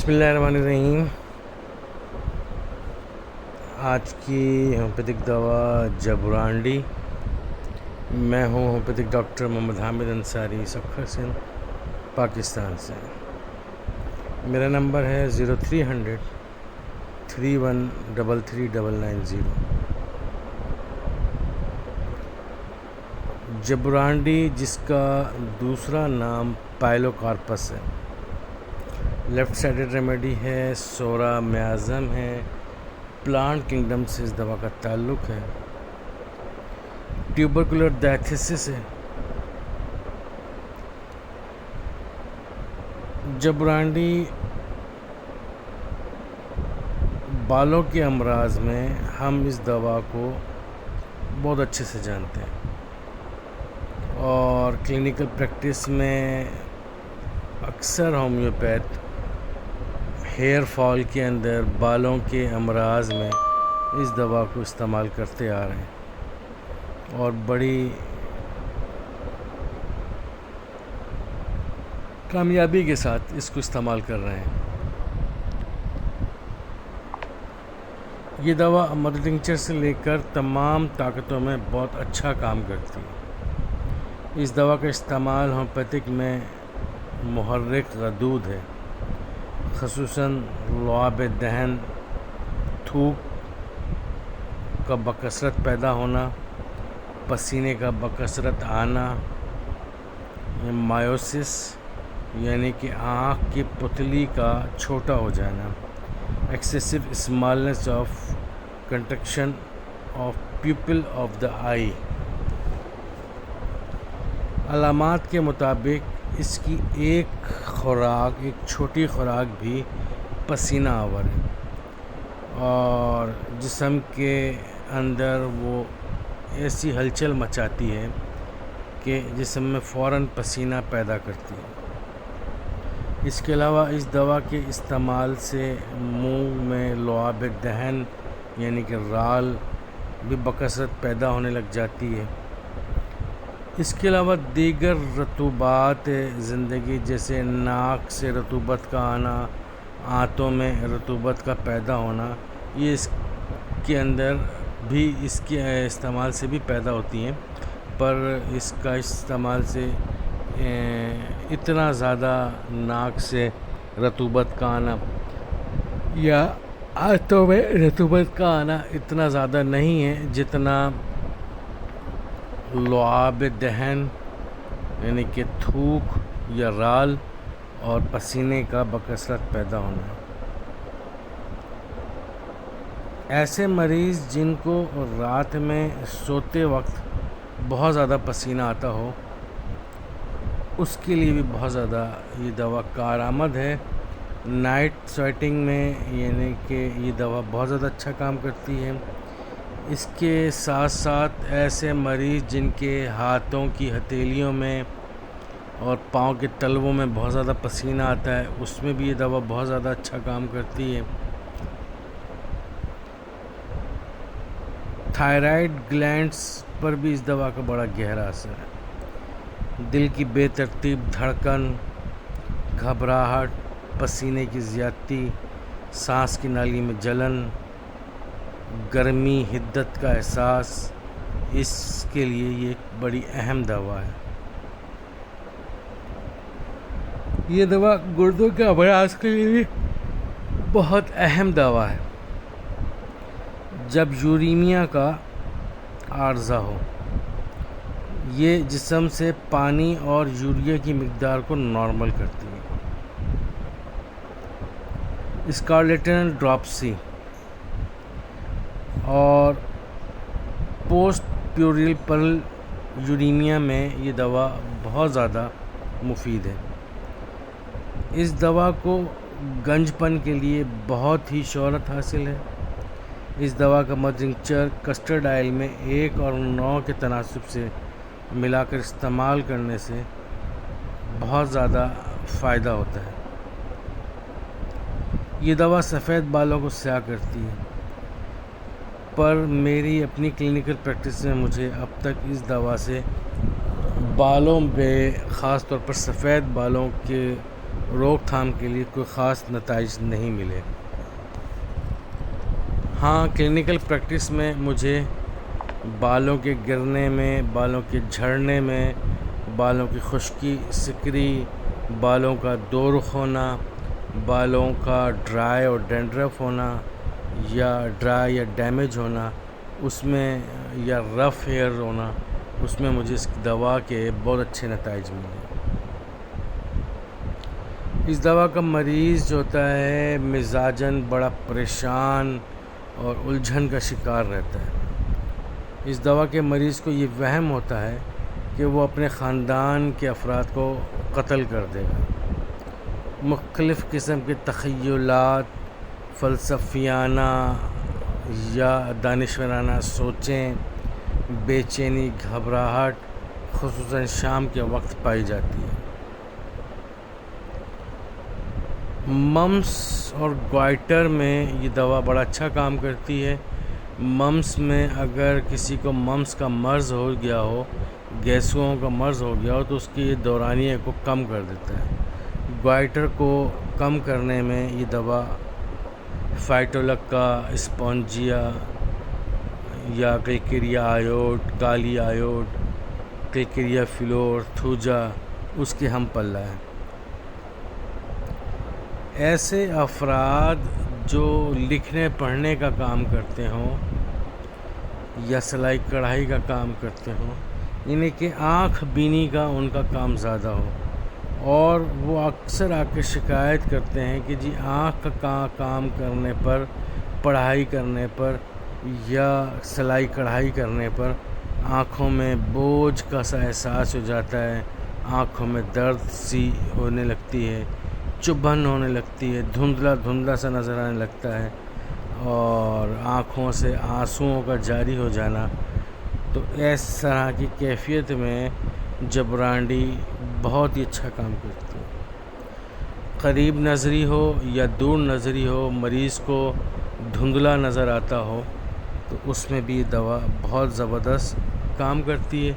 بسم اللہ الرحمن الرحیم۔ آج کی ہومیوپیتھک دوا جبرانڈی۔ میں ہوں ہومیوپیتھک ڈاکٹر محمد حامد انصاری، سکھر سندھ، پاکستان سے۔ میرا نمبر ہے 0300 3133 جبرانڈی، جس کا دوسرا نام پائلو کارپس ہے، لیفٹ سائڈڈ ریمیڈی ہے، سورا میازم ہے، پلانٹ کنگڈم سے اس دوا کا تعلق ہے، ٹیوبرکولر ڈائتھیسس ہے۔ جبرانڈی بالوں کے امراض میں ہم اس دوا کو بہت اچھے سے جانتے ہیں، اور کلینکل پریکٹس میں اکثر ہومیوپیتھ ہیئر فال کے اندر، بالوں کے امراض میں اس دوا کو استعمال کرتے آ رہے ہیں، اور بڑی کامیابی کے ساتھ اس کو استعمال کر رہے ہیں۔ یہ دوا مدر ٹنکچر سے لے کر تمام طاقتوں میں بہت اچھا کام کرتی ہے۔ اس دوا کا استعمال ہومیوپیتھک میں محرک غدود ہے، خصوصاً لعاب دہن، تھوک کا بکثرت پیدا ہونا، پسینے کا بکثرت آنا، مایوسس یعنی کہ آنکھ کی پتلی کا چھوٹا ہو جانا، excessive smallness of contraction of pupil of the eye. علامات کے مطابق اس کی ایک چھوٹی خوراک بھی پسینہ آور ہے، اور جسم کے اندر وہ ایسی ہلچل مچاتی ہے کہ جسم میں فوراً پسینہ پیدا کرتی ہے۔ اس کے علاوہ اس دوا کے استعمال سے منہ میں لعاب دہن یعنی کہ رال بھی بکثرت پیدا ہونے لگ جاتی ہے۔ اس کے علاوہ دیگر رطوبات زندگی، جیسے ناک سے رطوبت کا آنا، آنتوں میں رطوبت کا پیدا ہونا، یہ اس کے اندر بھی اس کے استعمال سے بھی پیدا ہوتی ہیں، پر اس کا استعمال سے اتنا زیادہ ناک سے رطوبت کا آنا یا آنتوں میں رطوبت کا آنا اتنا زیادہ نہیں ہے جتنا لعاب دہن یعنی کہ تھوک یا رال اور پسینے کا بکثرت پیدا ہونا ہے۔ ایسے مریض جن کو رات میں سوتے وقت بہت زیادہ پسینہ آتا ہو، اس کے لیے بھی بہت زیادہ یہ دوا کارآمد ہے۔ نائٹ سویٹنگ میں یعنی کہ یہ دوا بہت زیادہ اچھا کام کرتی ہے۔ اس کے ساتھ ساتھ ایسے مریض جن کے ہاتھوں کی ہتھیلیوں میں اور پاؤں کے تلووں میں بہت زیادہ پسینہ آتا ہے، اس میں بھی یہ دوا بہت زیادہ اچھا کام کرتی ہے۔ تھائرائیڈ گلینڈز پر بھی اس دوا کا بڑا گہرا اثر ہے۔ دل کی بے ترتیب دھڑکن، گھبراہٹ، پسینے کی زیادتی، سانس کی نالی میں جلن، گرمی، حدت کا احساس، اس کے لیے یہ ایک بڑی اہم دوا ہے۔ یہ دوا گردوں کے امراض کے لیے بھی بہت اہم دوا ہے۔ جب یوریمیا کا عارضہ ہو، یہ جسم سے پانی اور یوریا کی مقدار کو نارمل کرتی ہے۔ اسکارلیٹن ڈراپسی اور پوسٹ پیوریل پرل یوریمیا میں یہ دوا بہت زیادہ مفید ہے۔ اس دوا کو گنج پن کے لیے بہت ہی شہرت حاصل ہے۔ اس دوا کا مدرنچر کسٹرڈ آئل میں 1 اور 9 کے تناسب سے ملا کر استعمال کرنے سے بہت زیادہ فائدہ ہوتا ہے۔ یہ دوا سفید بالوں کو سیاہ کرتی ہے، پر میری اپنی کلینکل پریکٹس میں مجھے اب تک اس دوا سے بالوں پہ، خاص طور پر سفید بالوں کے روک تھام کے لیے کوئی خاص نتائج نہیں ملے۔ ہاں، کلینکل پریکٹس میں مجھے بالوں کے گرنے میں، بالوں کے جھڑنے میں، بالوں کی خشکی سکری، بالوں کا دو رخ ہونا، بالوں کا ڈرائی اور ڈینڈرف ہونا، یا ڈرائی یا ڈیمیج ہونا، اس میں یا رف ہیئر ہونا، اس میں مجھے اس دوا کے بہت اچھے نتائج ملے۔ اس دوا کا مریض جو ہوتا ہے مزاجاً بڑا پریشان اور الجھن کا شکار رہتا ہے۔ اس دوا کے مریض کو یہ وہم ہوتا ہے کہ وہ اپنے خاندان کے افراد کو قتل کر دے گا۔ مختلف قسم کے تخیلات، فلسفیانہ یا دانشورانہ سوچیں، بے چینی، گھبراہٹ خصوصاً شام کے وقت پائی جاتی ہے۔ ممس اور گوائٹر میں یہ دوا بڑا اچھا کام کرتی ہے۔ ممس میں اگر کسی کو ممس کا مرض ہو گیا ہو، گیسوں کا مرض ہو گیا ہو، تو اس کی یہ دورانیے کو کم کر دیتا ہے۔ گوائٹر کو کم کرنے میں یہ دوا فائٹولکا، اسپونجیا یا کلکیریا آیوڈ، کالی آیوڈ، کلکیریا فلور، تھوجا اس کے ہم پلہ ہے۔ ایسے افراد جو لکھنے پڑھنے کا کام کرتے ہوں یا سلائی کڑھائی کا کام کرتے ہوں، یعنی کہ آنکھ بینی کا ان کا کام زیادہ ہو، اور وہ اکثر آ کے شکایت کرتے ہیں کہ جی آنکھ کا کام کرنے پر، پڑھائی کرنے پر یا سلائی کڑھائی کرنے پر آنکھوں میں بوجھ کا سا احساس ہو جاتا ہے، آنکھوں میں درد سی ہونے لگتی ہے، چبھن ہونے لگتی ہے، دھندلا دھندلا سا نظر آنے لگتا ہے، اور آنکھوں سے آنسوؤں کا جاری ہو جانا۔ تو اس طرح کی کیفیت میں جبرانڈی بہت ہی اچھا کام کرتی ہے۔ قریب نظری ہو یا دور نظری ہو، مریض کو دھندلا نظر آتا ہو تو اس میں بھی یہ دوا بہت زبردست کام کرتی ہے۔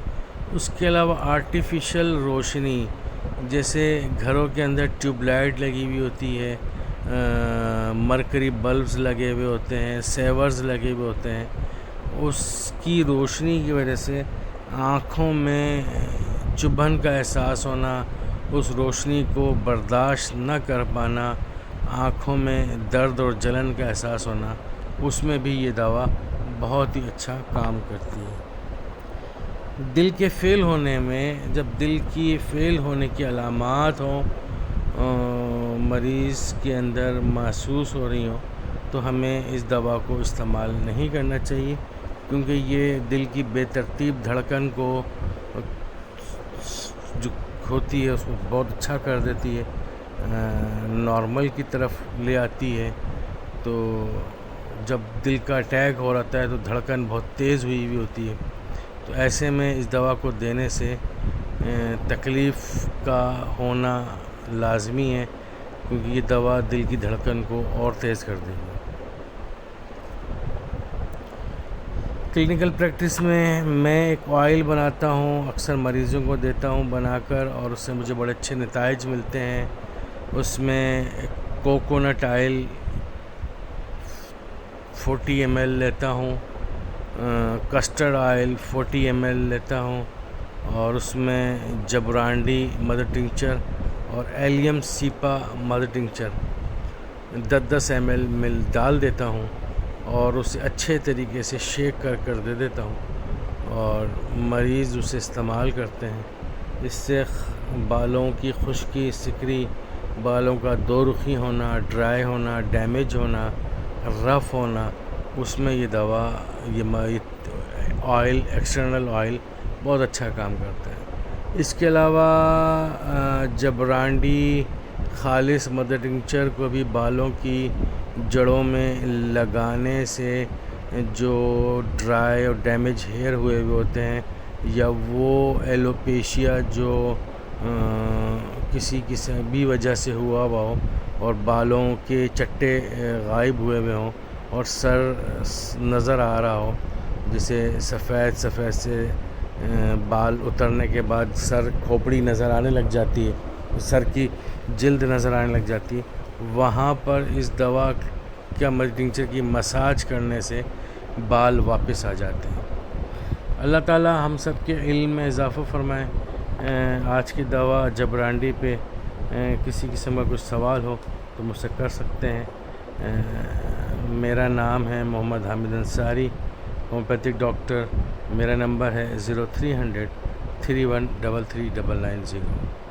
اس کے علاوہ آرٹیفیشل روشنی، جیسے گھروں کے اندر ٹیوب لائٹ لگی ہوئی ہوتی ہے، مرکری بلبز لگے ہوئے ہوتے ہیں، سیورز لگے ہوئے ہوتے ہیں، اس کی روشنی کی وجہ سے آنکھوں میں چبھن کا احساس ہونا، اس روشنی کو برداشت نہ کر پانا، آنکھوں میں درد اور جلن کا احساس ہونا، اس میں بھی یہ دوا بہت ہی اچھا کام کرتی ہے۔ دل کے فیل ہونے میں، جب دل کی فیل ہونے کی علامات ہوں، مریض کے اندر محسوس ہو رہی ہوں، تو ہمیں اس دوا کو استعمال نہیں کرنا چاہیے، کیونکہ یہ دل کی بے ترتیب دھڑکن کو جو ہوتی ہے اس کو بہت اچھا کر دیتی ہے، نارمل کی طرف لے آتی ہے۔ تو جب دل کا اٹیک ہو رہتا ہے تو دھڑکن بہت تیز ہوئی ہوئی ہوتی ہے، تو ایسے میں اس دوا کو دینے سے تکلیف کا ہونا لازمی ہے، کیونکہ یہ دوا دل کی دھڑکن کو اور تیز کر دے گی۔ کلینکل پریکٹس میں ایک آئل بناتا ہوں، اکثر مریضوں کو دیتا ہوں بنا کر، اور اس سے مجھے بڑے اچھے نتائج ملتے ہیں۔ اس میں کوکونٹ آئل 40 ml لیتا ہوں، کسٹرڈ آئل 40 ml لیتا ہوں، اور اس میں جبرانڈی مدر ٹنکچر اور ایلیم سیپا مدر ٹنکچر 10 ml مل ڈال دیتا ہوں، اور اسے اچھے طریقے سے شیک کر دے دیتا ہوں، اور مریض اسے استعمال کرتے ہیں۔ اس سے بالوں کی خشکی سکری، بالوں کا دو رخی ہونا، ڈرائی ہونا، ڈیمیج ہونا، رف ہونا، اس میں یہ دوا، یہ آئل، ایکسٹرنل آئل بہت اچھا کام کرتا ہے۔ اس کے علاوہ جبرانڈی خالص مدر ٹنکچر کو بھی بالوں کی جڑوں میں لگانے سے جو ڈرائی اور ڈیمیج ہیئر ہوئے ہوتے ہیں، یا وہ ایلوپیشیا جو کسی بھی وجہ سے ہوا ہو اور بالوں کے چٹے غائب ہوئے ہوں اور سر نظر آ رہا ہو، جسے سفید سے بال اترنے کے بعد سر کھوپڑی نظر آنے لگ جاتی ہے، سر کی جلد نظر آنے لگ جاتی ہے، وہاں پر اس دوا کا ٹنکچر کی مساج کرنے سے بال واپس آ جاتے ہیں۔ اللہ تعالیٰ ہم سب کے علم میں اضافہ فرمائے۔ آج کی دوا جبرانڈی پہ کسی قسم کا کچھ سوال ہو تو مجھ سے کر سکتے ہیں۔ میرا نام ہے محمد حامد انصاری، ہومیوپیتھک ڈاکٹر۔ میرا نمبر ہے 0300 3133 990۔